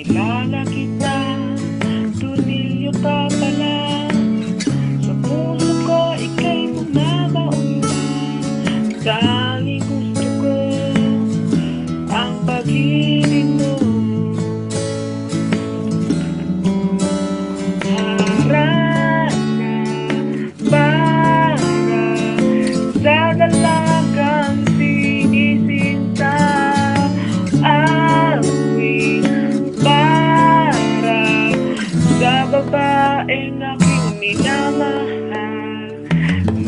kilala kita, tunilyo ka pala. Sa puso ko ika'y bumabaon na. Tanging gusto ko ang pag-ibig mo. Harap na para sa dalagang sinisinta. Awit para sa babaeng aking minamahal.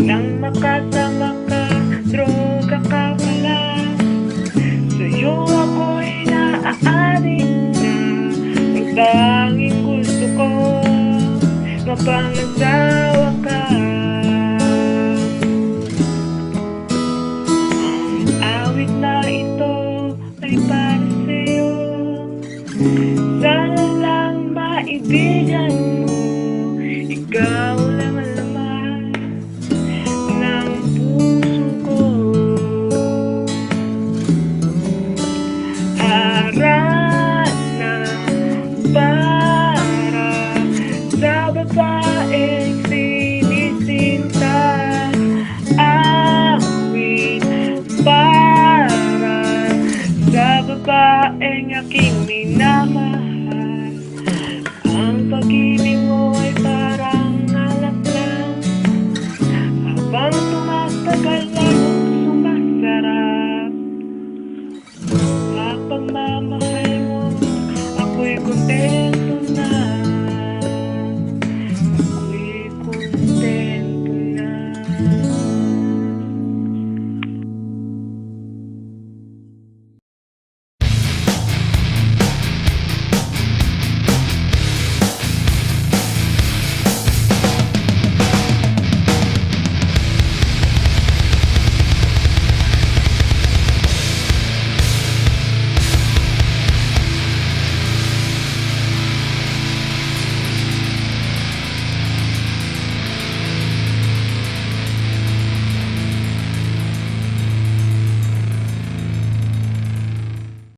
Nang makasama ka, droga ka pala. Sa'yo ako'y naaadik na. Ang tanging gusto ko, mapangasawa ka. Ang awit na ito ay para sa'yo. Sana lang maibigan mo. Ikaw lang ang laman ng puso ko. Harap na para sa babaeng sinisinta. Awit para sa babaeng aking minamahal. Ang pag-ibig mo ay parang alak lang. Habang tumatagal lalong sumasarap. Sa pagmamahal mo, ako'y kontento.